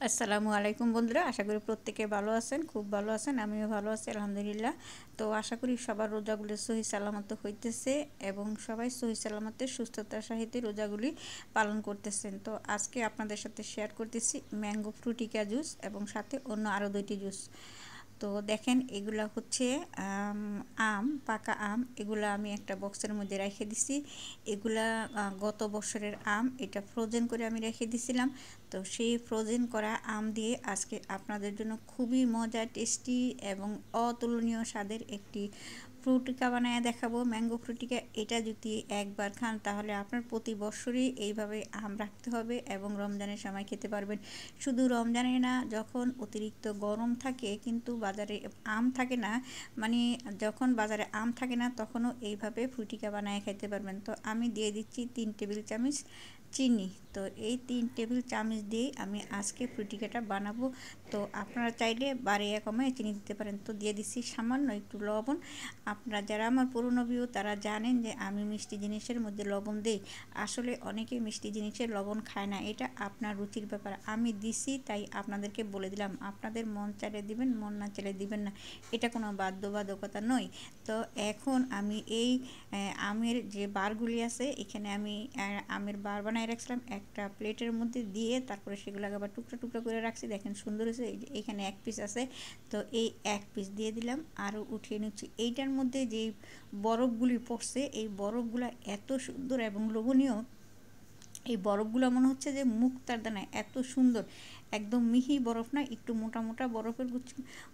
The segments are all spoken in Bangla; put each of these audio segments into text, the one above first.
আসসালামু আলাইকুম বন্ধুরা, আশা করি প্রত্যেকে ভালো আছেন, খুব ভালো আছেন। আমিও ভালো আছি আলহামদুলিল্লাহ। তো আশা করি সবার রোজাগুলি সহি সালামত হইতেছে এবং সবাই সহি সালামতে সুস্থতার সাথে রোজাগুলি পালন করতেছেন। তো আজকে আপনাদের সাথে শেয়ার করতেছি ম্যাঙ্গো ফ্রুটিকা জুস এবং সাথে অন্য আরও 2টি জুস। তো দেখেন এগুলা হচ্ছে আম, পাকা আম। এগুলা আমি একটা বক্সের মধ্যে রেখে দিছি। এগুলা গত বছরের আম, এটা ফ্রোজেন করে আমি রেখে দিছিলাম। তো সেই ফ্রোজেন করা আম দিয়ে আজকে আপনাদের জন্য খুবই মজা, টেস্টি এবং অতুলনীয় স্বাদের একটি ফ্রুটিকা বানায় দেখাবো, ম্যাঙ্গো ফ্রুটিকা। এটা যদি একবার খান তাহলে আপনার প্রতি বছরই এইভাবে আম রাখতে হবে এবং রমজানের সময় খেতে পারবেন। শুধু রমজানে না, যখন অতিরিক্ত গরম থাকে কিন্তু বাজারে আম থাকে না, মানে যখন বাজারে আম থাকে না তখনও এইভাবে ফ্রুটিকা বানায় খেতে পারবেন। তো আমি দিয়ে দিচ্ছি 3 টেবিল চামচ চিনি। তো এই 3 টেবিল চামচ দিয়ে আমি আজকে ফ্রুটিকাটা বানাবো। তো আপনারা চাইলে বাড়িয়ে কমায় চিনি দিতে পারেন। তো দিয়ে দিচ্ছি সামান্য একটু লবণ। আপনারা যারা আমার পুরনো ভিউ তারা জানেন যে আমি মিষ্টি জিনিসের মধ্যে লবণ দিই। আসলে অনেকে মিষ্টি জিনিসের লবণ খায় না, এটা আপনার রুচির ব্যাপার। আমি দিছি তাই আপনাদেরকে বলে দিলাম, আপনাদের মন চাইলে দিবেন, মন না চাইলে দিবেন না, এটা কোনো বাধ্যবাধকতা নয়। তো এখন আমি এই আমের যে বারগুলি আছে, এখানে আমি আমের বার বানায় রাখছিলাম একটা প্লেটের মধ্যে দিয়ে, তারপরে সেগুলোকে আবার টুকরা টুকরা করে রাখছি। দেখেন সুন্দর হয়েছে। এইখানে 1 পিস আছে, তো এই 1 পিস দিয়ে দিলাম, আরও উঠিয়ে নিচ্ছি। এইটার মধ্যে যেই বরফগুলি পড়ছে, এই বরফগুলো এত সুন্দর এবং লোভনীয়। এই বরফগুলো মনে হচ্ছে যে মুক্তার দানা, এত সুন্দর, একদম মিহি বরফ না, একটু মোটা মোটা বরফের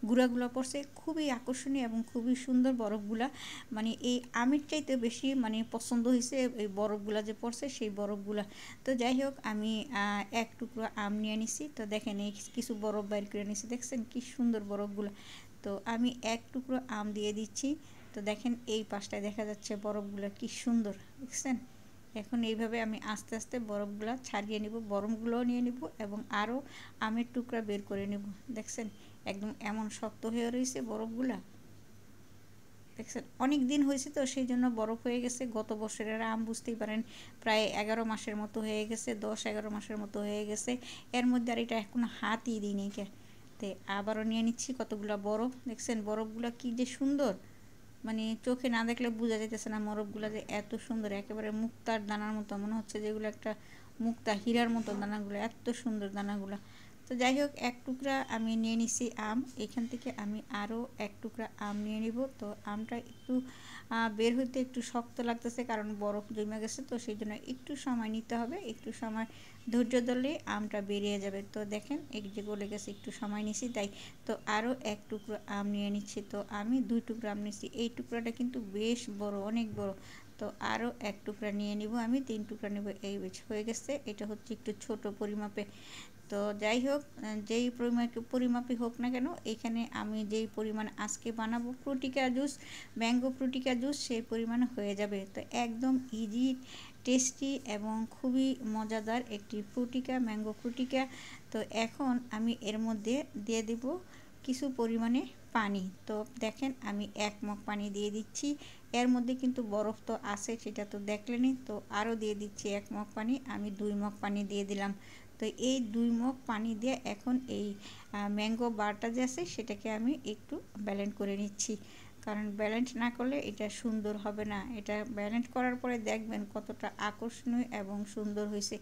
গুঁড়াগুলো পড়ছে, খুবই আকর্ষণীয় এবং খুবই সুন্দর বরফগুলা। মানে এই আমের চাইতে বেশি মানে পছন্দ হয়েছে এই বরফগুলা যে পড়ছে, সেই বরফগুলা। তো যাই হোক, আমি 1 টুকরো আম নিয়ে নিছি। তো দেখেন এই কিছু বরফ বাইর করে নিছি, দেখছেন কি সুন্দর বরফগুলা। তো আমি 1 টুকরো আম দিয়ে দিচ্ছি। তো দেখেন এই পাশটায় দেখা যাচ্ছে বরফগুলা কি সুন্দর, দেখছেন। এখন এইভাবে আমি আস্তে আস্তে বরফগুলো ছাড়িয়ে নিব, বরফগুলোও নিয়ে নিব এবং আরও আমের টুকরা বের করে নিব। দেখছেন একদম এমন শক্ত হয়ে রয়েছে বরফগুলা, দেখছেন অনেক দিন হয়েছে তো সেই জন্য বরফ হয়ে গেছে। গত বছরের আম বুঝতেই পারেন, প্রায় 11 মাসের মতো হয়ে গেছে, 10-11 মাসের মতো হয়ে গেছে। এর মধ্যে আর এটা এখন হাতই দিইনি কে। তে আবারও নিয়ে নিচ্ছি কতগুলো বরফ। দেখছেন বরফগুলো কি যে সুন্দর, মানে চোখে না দেখলে বোঝা যাইতেছে না বরফগুলো যে এত সুন্দর, একেবারে মুক্তার দানার মতো মনে হচ্ছে, যেগুলো একটা মুক্তা হীরার মতো দানাগুলো, এত সুন্দর দানাগুলো। তো যাই হোক, 1 টুকরা আমি নিয়ে নিছি আম। এখান থেকে আমি আরও 1 টুকরা আম নিয়ে নিব। তো আমটা একটু বের হইতে একটু শক্ত লাগতেছে, কারণ বরফ জমে গেছে, তো সেই জন্য একটু সময় নিতে হবে। একটু সময় ধৈর্য ধরলে আমটা বেরিয়ে যাবে। তো দেখেন এই যে গলে গেছে, একটু সময় নিছি তাই। তো আরও 1 টুকরো আম নিয়ে নিচ্ছি। তো আমি 2 টুকরা আম নিচ্ছি, এই টুকরাটা কিন্তু বেশ বড়, অনেক বড়। তো আরও 1 টুকরা নিয়ে নিব, আমি 3 টুকরা নেব। এই হয়ে গেছে, এটা হচ্ছে একটু ছোট পরিমাপে। তো যাই হোক, যেই পরিমাপই হোক না কেন, এখানে আমি যেই পরিমাণ আজকে বানাবো Frutika juice, mango Frutika juice, সেই পরিমাণে হয়ে যাবে। তো একদম ইজি, টেস্টি এবং খুবই মজাদার একটি ফ্রুটিকা, ম্যাঙ্গো ফ্রুটিকা। তো এখন আমি এর মধ্যে দিয়ে দেব কিছু পরিমাণে পানি। তো দেখেন আমি 1 মগ পানি দিয়ে দিচ্ছি। এর মধ্যে কিন্তু বরফ তো আছে, সেটা তো দেখলেনই। তো আরও দিয়ে দিচ্ছি 1 মগ পানি, আমি 2 মগ পানি দিয়ে দিলাম। তো এই 2 মগ পানি দিয়ে এখন এই ম্যাঙ্গো বারটা যে আছে সেটাকে আমি একটু ব্যালেন্ড করে নিচ্ছি, কারণ ব্যালেন্ড না করলে এটা সুন্দর হবে না। এটা ব্যালেন্ড করার পরে দেখবেন কতটা আকর্ষণীয় এবং সুন্দর হয়েছে।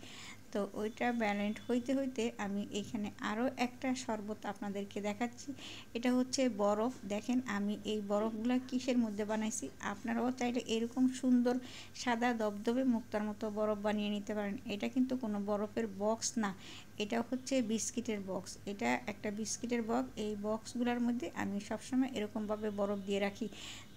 তো ওইটা ব্যালেন্ড হইতে হইতে আমি এখানে আরও একটা শরবত আপনাদেরকে দেখাচ্ছি। এটা হচ্ছে বরফ। দেখেন আমি এই বরফগুলো কিসের মধ্যে বানাইছি। আপনারাও চাইলে এরকম সুন্দর সাদা দবদবে মুক্তার মতো বরফ বানিয়ে নিতে পারেন। এটা কিন্তু কোনো বরফের বক্স না, এটা হচ্ছে বিস্কিটের বক্স। এটা একটা বিস্কিটের বক্স। এই বক্সগুলোর মধ্যে আমি সবসময় এরকমভাবে বরফ দিয়ে রাখি।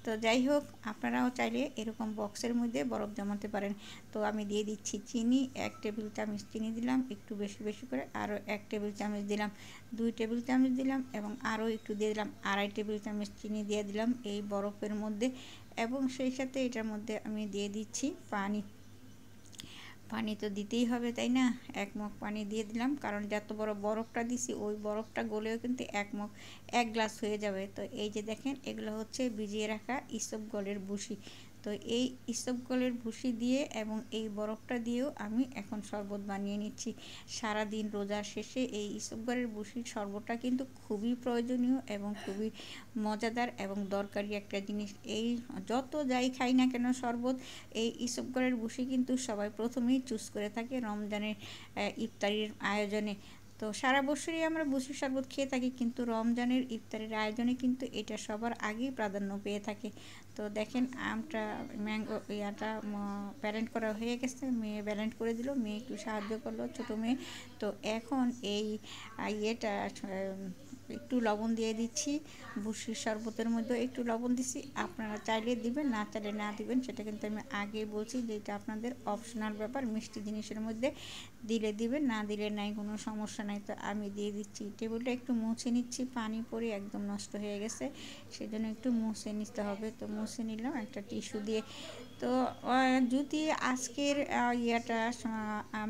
তো যাই হোক, আপনারাও চাইলে এরকম বক্সের মধ্যে বরফ জমাতে পারেন। তো আমি দিয়ে দিচ্ছি চিনি, 1 টেবিল চামচ চিনি দিলাম, একটু বেশি বেশি করে আরও 1 টেবিল চামচ দিলাম, 2 টেবিল চামচ দিলাম এবং আরও একটু দিয়ে দিলাম 2.5 টেবিল চামচ চিনি দিয়ে দিলাম এই বরফের মধ্যে। এবং সেই সাথে এটার মধ্যে আমি দিয়ে দিচ্ছি পানি। পানি তো দিতেই হবে তাই না। 1 মগ পানি দিয়ে দিলাম, কারণ যত বড় বরফটা দিছি ওই বরফটা গলেও কিন্তু 1 গ্লাস হয়ে যাবে। তো এই যে দেখেন, এগুলো হচ্ছে ভিজিয়ে রাখা ইসবগলের ভুসি। তো এই ইসবগুলের ভুসি দিয়ে এবং এই বরফটা দিয়েও আমি এখন শরবত বানিয়ে নিচ্ছি। সারাদিন রোজার শেষে এই ইসবগুলের ভুসির শরবতটা কিন্তু খুবই প্রয়োজনীয় এবং খুবই মজাদার এবং দরকারি একটা জিনিস। এই যত যাই খাই না কেন শরবত, এই ইসবগুলের ভুসি কিন্তু সবাই প্রথমেই চুজ করে থাকে রমজানের ইফতারির আয়োজনে। তো সারা বছরই আমরা ভুসির শরবত খেয়ে থাকি, কিন্তু রমজানের ইফতারের আয়োজনে কিন্তু এটা সবার আগেই প্রাধান্য পেয়ে থাকে। তো দেখেন আমটা ম্যাঙ্গো ইয়াটা ব্যালেন্ড করা হয়ে গেছে, মেয়ে ব্যালেন্ড করে দিল, মেয়ে একটু সাহায্য করলো, ছোটো মেয়ে। তো এখন এই ইয়েটা একটু লবণ দিয়ে দিচ্ছি, ভুসির শরবতের মধ্যে একটু লবণ দিচ্ছি। আপনারা চাইলে দিবেন, না চাইলে না দিবেন, সেটা কিন্তু আমি আগে বলছি যে এটা আপনাদের অপশনাল ব্যাপার। মিষ্টি জিনিসের মধ্যে দিলে দিবেন, না দিলে নাই, কোনো সমস্যা নাই। তো আমি দিয়ে দিচ্ছি। টেবিলটা একটু মুছে নিচ্ছি, পানি পড়ে একদম নষ্ট হয়ে গেছে, সেজন্য একটু মুছে নিতে হবে। তো মুছে নিলাম একটা টিস্যু দিয়ে। তো যদি আজকের ইয়েটা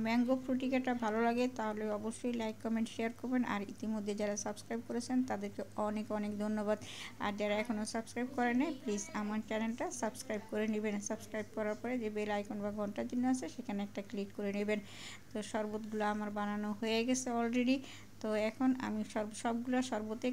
ম্যাঙ্গো ফ্রুটিকাটা ভালো লাগে তাহলে অবশ্যই লাইক কমেন্ট শেয়ার করবেন। আর ইতিমধ্যে যারা সাবস্ক্রাইব করেছেন তাদেরকে অনেক অনেক ধন্যবাদ। আর যারা এখনও সাবস্ক্রাইব করে নেই, প্লিজ আমার চ্যানেলটা সাবস্ক্রাইব করে নেবেন। সাবস্ক্রাইব করার পরে যে বেল আইকন বা ঘন্টার চিহ্ন আছে সেখানে একটা ক্লিক করে নেবেন। তো শরবতগুলো আমার বানানো হয়ে গেছে অলরেডি। তো এখন আমি সবগুলো শরবতে